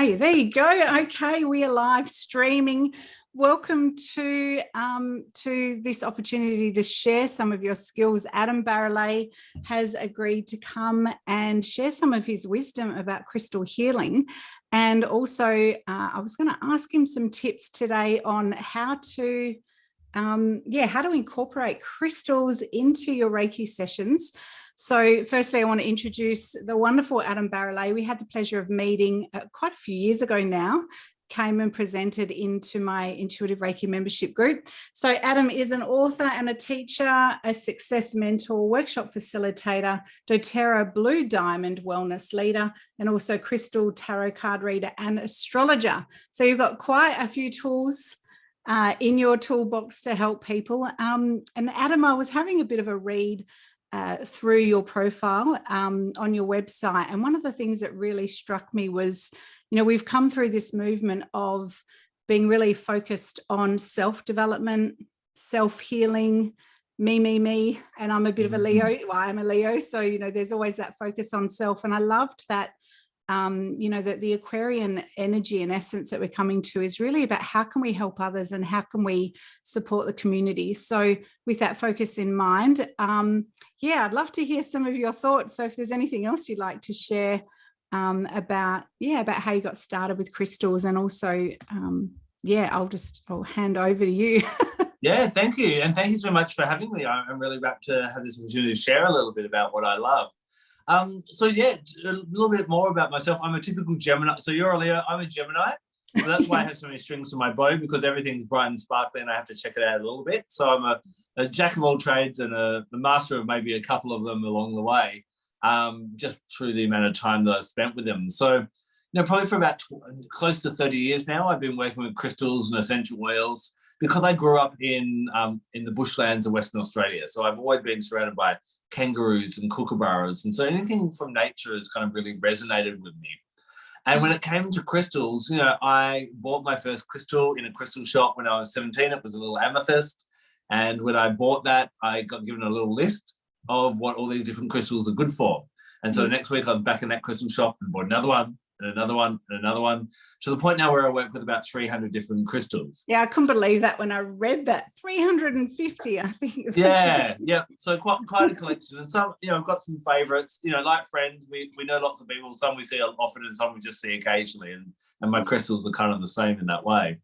Okay, there you go. Okay, we are live streaming. Welcome to this opportunity to share some of your skills. Adam Barralet has agreed to come and share some of his wisdom about crystal healing. And also, I was going to ask him some tips today on how to incorporate crystals into your Reiki sessions. So firstly, I want to introduce the wonderful Adam Barralet. We had the pleasure of meeting quite a few years ago now, came and presented into my Intuitive Reiki membership group. So Adam is an author and a teacher, a success mentor, workshop facilitator, doTERRA Blue Diamond wellness leader, and also crystal tarot card reader and astrologer. So you've got quite a few tools in your toolbox to help people. And Adam, I was having a bit of a read through your profile on your website. And one of the things that really struck me was, we've come through this movement of being really focused on self-development, self-healing, me. And I'm a bit of a Leo. Well, I'm a Leo. So, there's always that focus on self. And I loved that, that the Aquarian energy and essence that we're coming to is really about how can we help others and how can we support the community. So with that focus in mind, I'd love to hear some of your thoughts. So if there's anything else you'd like to share about how you got started with crystals, and also, I'll hand over to you. Yeah, thank you. And thank you so much for having me. I'm really rapt to have this opportunity to share a little bit about what I love. A little bit more about myself. I'm a typical Gemini. So you're a Leo, I'm a Gemini. So that's why I have so many strings to my bow, because everything's bright and sparkly and I have to check it out a little bit. So I'm a jack of all trades and a master of maybe a couple of them along the way, just through the amount of time that I've spent with them. So, probably for about close to 30 years now, I've been working with crystals and essential oils, because I grew up in the bushlands of Western Australia. So I've always been surrounded by kangaroos and kookaburras. And so anything from nature has kind of really resonated with me. And when it came to crystals, I bought my first crystal in a crystal shop when I was 17. It was a little amethyst. And when I bought that, I got given a little list of what all these different crystals are good for. And so next week I was back in that crystal shop and bought another one, and another one, and another one, to the point now where I work with about 300 different crystals. Yeah, I couldn't believe that when I read that. 350, I think. Yeah. So quite a collection. And some, I've got some favorites, like friends. We know lots of people. Some we see often and some we just see occasionally. And my crystals are kind of the same in that way.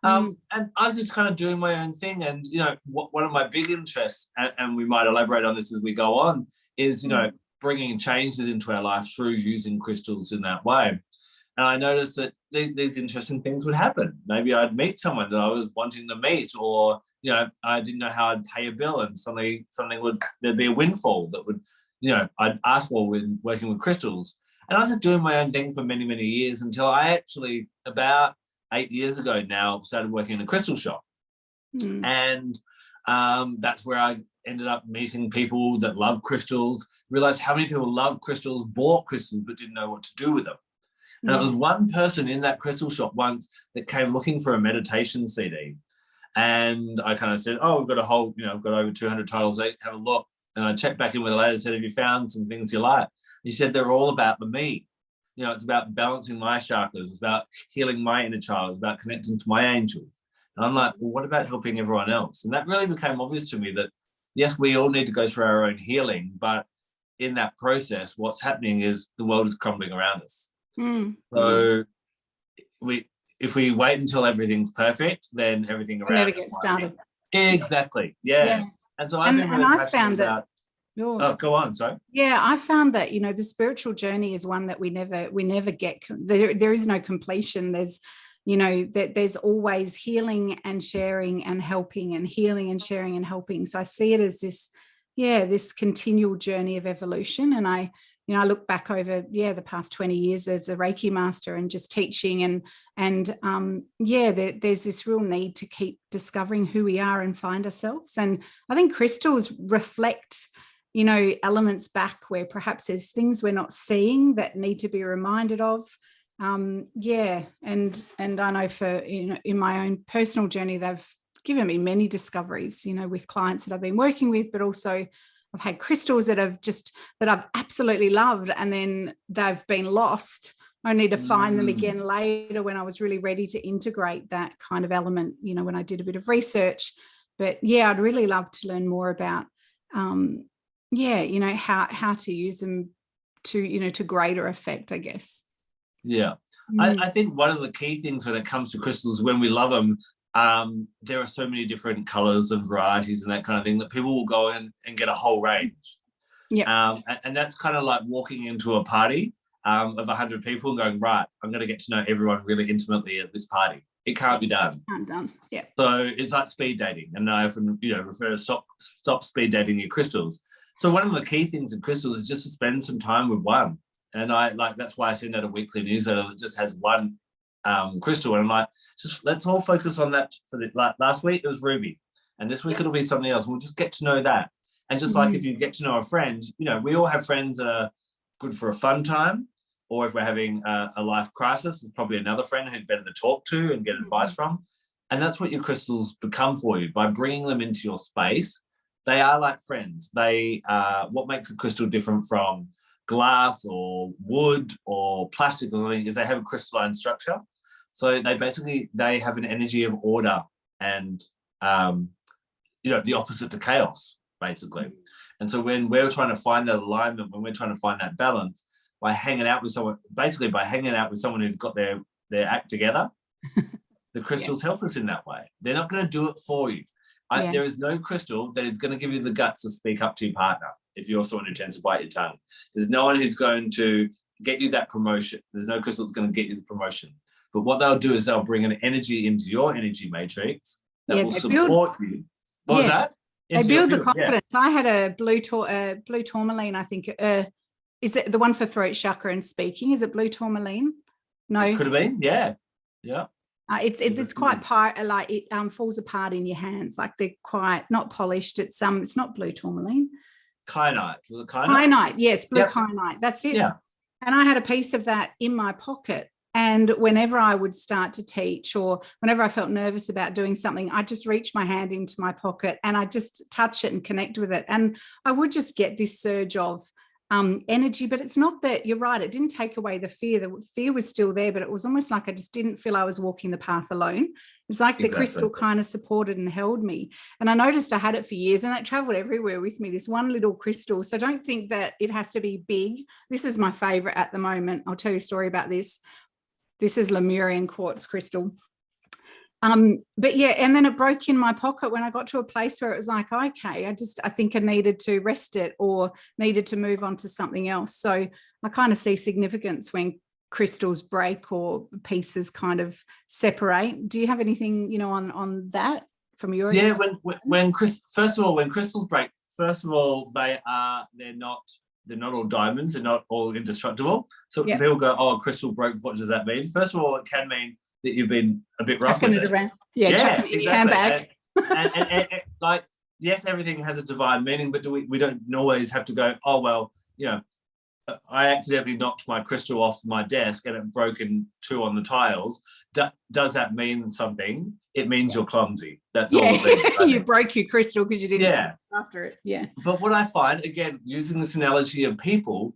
And I was just kind of doing my own thing. And, one of my big interests, and we might elaborate on this as we go on, is, bringing changes into our life through using crystals in that way. And I noticed that these interesting things would happen. Maybe I'd meet someone that I was wanting to meet, or, I didn't know how I'd pay a bill, and there'd be a windfall that would, I'd ask for when working with crystals. And I was just doing my own thing for many, many years, until I actually, about 8 years ago now, started working in a crystal shop. And that's where I ended up meeting people that love crystals, realized how many people love crystals, bought crystals, but didn't know what to do with them. And there was one person in that crystal shop once that came looking for a meditation CD. And I kind of said, we've got I've got over 200 titles, have a look. And I checked back in with her later and said, have you found some things you like? And she said, they're all about the me. It's about balancing my chakras. It's about healing my inner child. It's about connecting to my angels. And I'm like, well, what about helping everyone else? And that really became obvious to me that, yes, we all need to go through our own healing, but in that process, what's happening is the world is crumbling around us. So if we wait until everything's perfect, then everything around never gets started. Exactly. Yeah. And so I've been really passionate about. Oh, go on. Sorry. Yeah, I found that the spiritual journey is one that we never get. There is no completion. There's there's always healing and sharing and helping, and healing and sharing and helping. So I see it as this continual journey of evolution. And I look back over the past 20 years as a Reiki master and just teaching, and there's this real need to keep discovering who we are and find ourselves. And I think crystals reflect elements back where perhaps there's things we're not seeing that need to be reminded of. And I know for in my own personal journey, they've given me many discoveries, with clients that I've been working with, but also I've had crystals that I've absolutely loved, and then they've been lost only to find them again later when I was really ready to integrate that kind of element, you know, when I did a bit of research. But yeah, I'd really love to learn more about, you know, how to use them to, you know, to greater effect, I guess. Yeah. I think one of the key things when it comes to crystals, when we love them, there are so many different colors and varieties and that kind of thing that people will go in and get a whole range. Yeah. And that's kind of like walking into a party of 100 people and going, right, I'm going to get to know everyone really intimately at this party. It can't be done. Can't done. Yeah. So it's like speed dating. And I often, you know, refer to stop speed dating your crystals. So one of the key things in crystals is just to spend some time with one. And that's why I send out a weekly newsletter that just has one crystal. And I'm like, just let's all focus on that. Like last week it was ruby, and this week it'll be something else. We'll just get to know that. And just like if you get to know a friend, you know, we all have friends that are good for a fun time, or if we're having a life crisis, there's probably another friend who's better to talk to and get advice from. And that's what your crystals become for you by bringing them into your space. They are like friends. They what makes a crystal different from glass or wood or plastic or something is they have a crystalline structure. So they have an energy of order and you know, the opposite to chaos, basically. And so when we're trying to find that alignment, when we're trying to find that balance, by hanging out with someone who's got their act together, the crystals help us in that way. They're not going to do it for you. There is no crystal that is going to give you the guts to speak up to your partner if you're someone who tends to bite your tongue. There's no one who's going to get you that promotion. There's no crystal that's going to get you the promotion. But what they'll do is they'll bring an energy into your energy matrix that will support you. What was that? They build the confidence. Yeah. I had a blue tourmaline, I think. Is it the one for throat chakra and speaking? Is it blue tourmaline? No. It could have been, yeah. Yeah. It's quite like it falls apart in your hands. Like they're quite not polished. It's not blue tourmaline. Kyanite. Was it kyanite? Kyanite, yes, blue kyanite. That's it. Yeah. And I had a piece of that in my pocket. And whenever I would start to teach or whenever I felt nervous about doing something, I just reach my hand into my pocket and I just touch it and connect with it. And I would just get this surge of energy. But it's not that, you're right, it didn't take away the fear. The fear was still there, but it was almost like I just didn't feel I was walking the path alone. It's like the crystal kind of supported and held me. And I noticed I had it for years and it traveled everywhere with me, this one little crystal. So don't think that it has to be big. This is my favorite at the moment. I'll tell you a story about this. This is Lemurian quartz crystal. But yeah, and then it broke in my pocket when I got to a place where it was like, okay, I think I needed to rest it or needed to move on to something else. So I kind of see significance when crystals break or pieces kind of separate. Do you have anything, you know, on that from your experience? When crystals break, first of all, they're not all diamonds, they're not all indestructible. So people go, oh, a crystal broke, what does that mean? First of all, it can mean that you've been a bit rough with it. Around. Yeah, chucking it in your handbag. And like, yes, everything has a divine meaning, but we don't always have to go, oh, well, you know, I accidentally knocked my crystal off my desk and it broke in two on the tiles. Does that mean something? It means you're clumsy. That's all it means. You broke your crystal because you didn't look after it. Yeah. But what I find, again, using this analogy of people,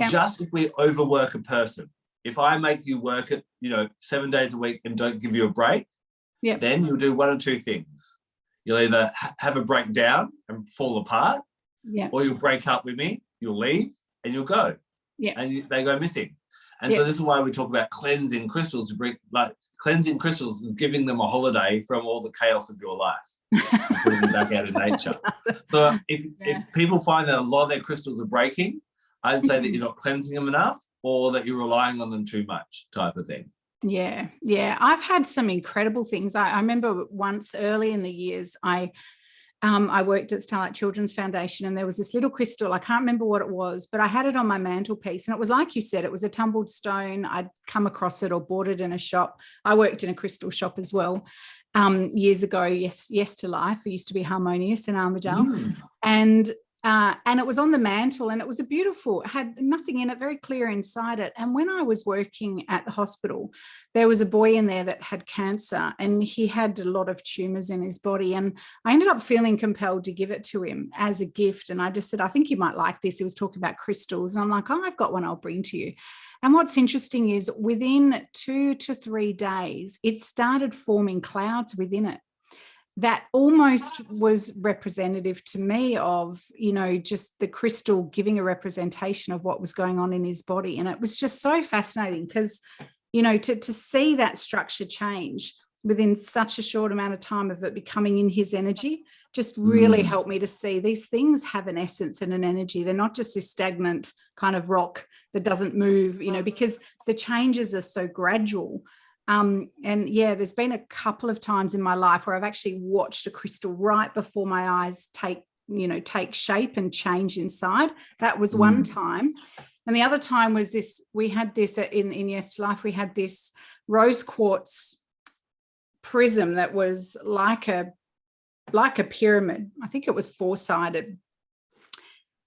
just if we overwork a person, if I make you work at, 7 days a week and don't give you a break, then you'll do one or two things. You'll either have a breakdown and fall apart, or you'll break up with me, you'll leave, and you'll go. And they go missing. And so this is why we talk about cleansing crystals, cleansing crystals is giving them a holiday from all the chaos of your life and putting them back out in nature. So if people find that a lot of their crystals are breaking, I'd say that you're not cleansing them enough or that you're relying on them too much, type of thing. Yeah. I've had some incredible things. I remember once early in the years, I worked at Starlight Children's Foundation and there was this little crystal. I can't remember what it was, but I had it on my mantelpiece. And it was like you said, it was a tumbled stone. I'd come across it or bought it in a shop. I worked in a crystal shop as well years ago. Yes to life. It used to be Harmonious in Armidale. And And it was on the mantle, and it was it had nothing in it, very clear inside it. And when I was working at the hospital, there was a boy in there that had cancer, and he had a lot of tumors in his body. And I ended up feeling compelled to give it to him as a gift. And I just said, I think you might like this. He was talking about crystals. And I'm like, oh, I've got one I'll bring to you. And what's interesting is within 2 to 3 days, it started forming clouds within it. That almost was representative to me of, just the crystal giving a representation of what was going on in his body. And it was just so fascinating because, to see that structure change within such a short amount of time of it becoming in his energy just really helped me to see these things have an essence and an energy. They're not just this stagnant kind of rock that doesn't move, because the changes are so gradual. And yeah, there's been a couple of times in my life where I've actually watched a crystal right before my eyes take shape and change inside. That was one time. And the other time was this, we had this in Yes to Life, we had this rose quartz prism that was like a pyramid. I think it was 4-sided.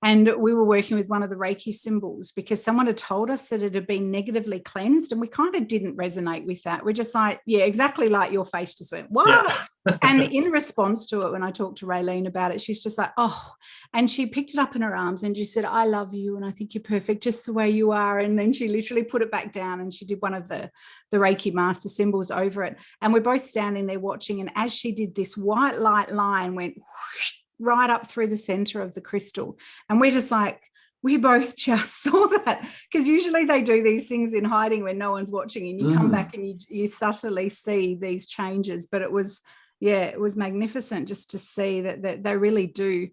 And we were working with one of the Reiki symbols because someone had told us that it had been negatively cleansed, and we kind of didn't resonate with that. We're just like, yeah, exactly like your face just went, what? Yeah. And in response to it, when I talked to Raylene about it, she's just like, oh, and she picked it up in her arms and she said, I love you and I think you're perfect just the way you are. And then she literally put it back down and she did one of the Reiki master symbols over it. And we're both standing there watching. And as she did, this white light line went whoosh, right up through the center of the crystal. And we're just like, we both just saw that, because usually they do these things in hiding when no one's watching, and you come back and you subtly see these changes. But it was magnificent just to see that they really do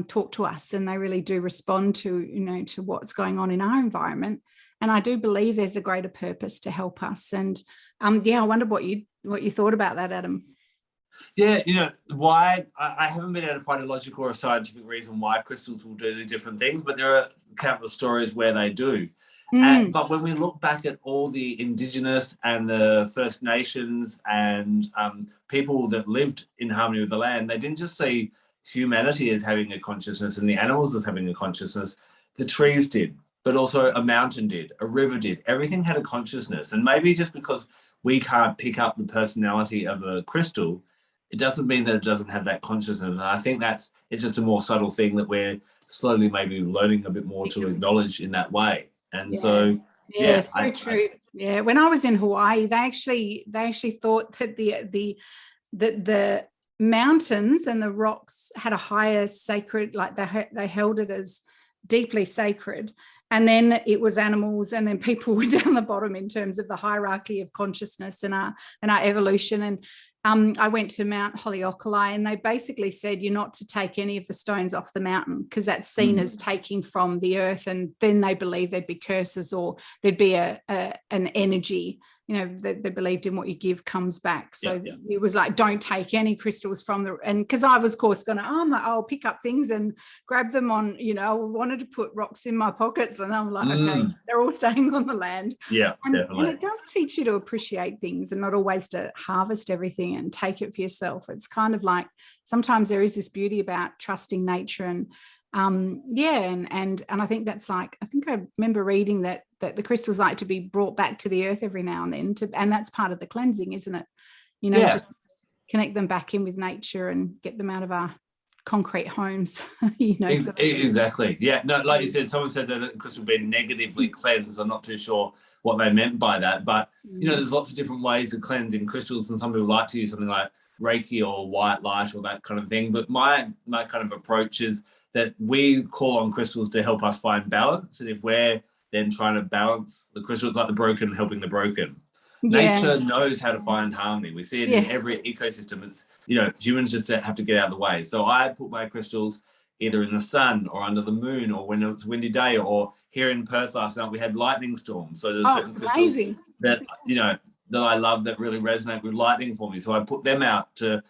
talk to us, and they really do respond to, to what's going on in our environment. And I do believe there's a greater purpose to help us. And I wonder what you thought about that, Adam. Yeah, why I haven't been able to find a logical or a scientific reason why crystals will do the different things, but there are countless stories where they do. But when we look back at all the Indigenous and the First Nations and people that lived in harmony with the land, they didn't just see humanity as having a consciousness and the animals as having a consciousness. The trees did, but also a mountain did, a river did. Everything had a consciousness. And maybe just because we can't pick up the personality of a crystal, it doesn't mean that it doesn't have that consciousness. And I think it's just a more subtle thing that we're slowly maybe learning a bit more to acknowledge in that way. And so true. When I was in Hawaii, they actually thought that the mountains and the rocks had a higher sacred, like they held it as deeply sacred. And then it was animals, and then people were down the bottom in terms of the hierarchy of consciousness and our evolution. And I went to Mount Holyoakali, and they basically said you're not to take any of the stones off the mountain because that's seen as taking from the earth, and then they believe there'd be curses or there'd be an energy. They believed in what you give comes back. So it was like, don't take any crystals from and because I was, of course, I'll pick up things and grab them on, I wanted to put rocks in my pockets, and I'm like, okay, they're all staying on the land. Yeah, definitely. And it does teach you to appreciate things and not always to harvest everything and take it for yourself. It's kind of like sometimes there is this beauty about trusting nature and and I think that's like, I think I remember reading that the crystals like to be brought back to the earth every now and then, and that's part of the cleansing, isn't it? Just connect them back in with nature and get them out of our concrete homes. Exactly. Yeah. No, like you said, someone said that the crystal been negatively cleansed. I'm not too sure what they meant by that, but there's lots of different ways of cleansing crystals, and some people like to use something like Reiki or white light or that kind of thing. But my kind of approach is that we call on crystals to help us find balance. And if we're then trying to balance the crystals, like the broken helping the broken. Nature knows how to find harmony. We see it in every ecosystem. It's, humans just have to get out of the way. So I put my crystals either in the sun or under the moon, or when it's a windy day, or here in Perth last night we had lightning storms. So there's certain crystals that that I love that really resonate with lightning for me. So I put them out to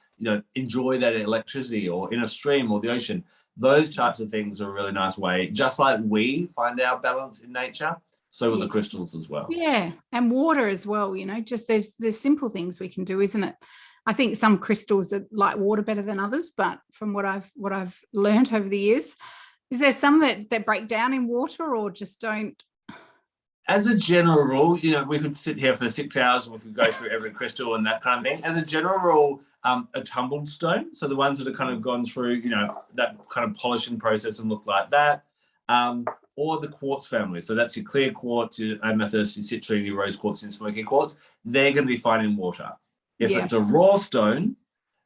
enjoy that electricity, or in a stream or the ocean. Those types of things are a really nice way, just like we find our balance in nature, so with the crystals as well. Yeah, and water as well, just there's simple things we can do, isn't it? I think some crystals are like water better than others, but from what I've learned over the years, is there some that break down in water or just don't? As a general rule, we could sit here for 6 hours and we could go through every crystal and that kind of thing. As a general rule, a tumbled stone, so the ones that have kind of gone through, that kind of polishing process and look like that, or the quartz family. So that's your clear quartz, your amethyst, your citrine, your rose quartz, and smoky quartz. They're going to be fine in water. If it's a raw stone,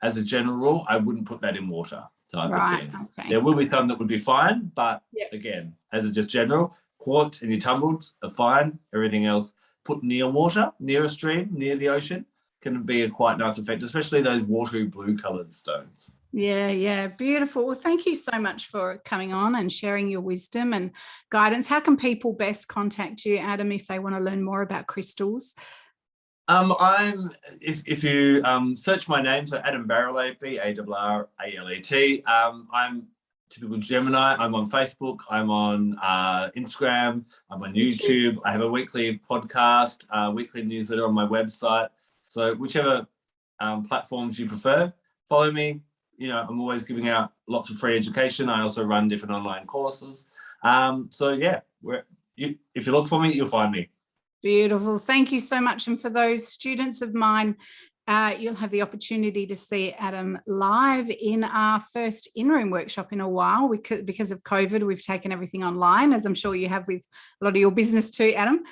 as a general rule, I wouldn't put that in water type of thing. Okay. There will be some that would be fine, but again, as a just general, quartz and your tumbled are fine. Everything else, put near water, near a stream, near the ocean, can be a quite nice effect, especially those watery blue coloured stones. Yeah, beautiful. Well, thank you so much for coming on and sharing your wisdom and guidance. How can people best contact you, Adam, if they want to learn more about crystals? If you search my name, so Adam Barralet, Barralet. I'm typical Gemini. I'm on Facebook. I'm on Instagram. I'm on YouTube. I have a weekly podcast, weekly newsletter on my website. So whichever platforms you prefer, follow me. I'm always giving out lots of free education. I also run different online courses. So yeah, if you look for me, you'll find me. Beautiful. Thank you so much. And for those students of mine, you'll have the opportunity to see Adam live in our first in-room workshop in a while. Because of COVID, we've taken everything online, as I'm sure you have with a lot of your business too, Adam.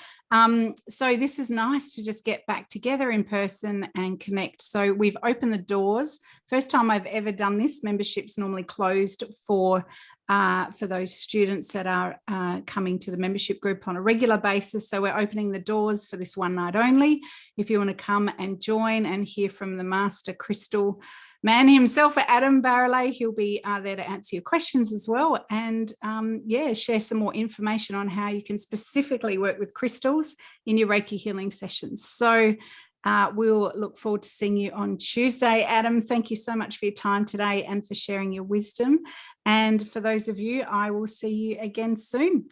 So this is nice to just get back together in person and connect. So we've opened the doors. First time I've ever done this. Membership's normally closed for those students that are coming to the membership group on a regular basis. So we're opening the doors for this one night only. If you want to come and join and hear from the master crystal man himself, Adam Barralet, he'll be there to answer your questions as well, and share some more information on how you can specifically work with crystals in your Reiki healing sessions. So we'll look forward to seeing you on Tuesday. Adam, thank you so much for your time today and for sharing your wisdom. And for those of you, I will see you again soon.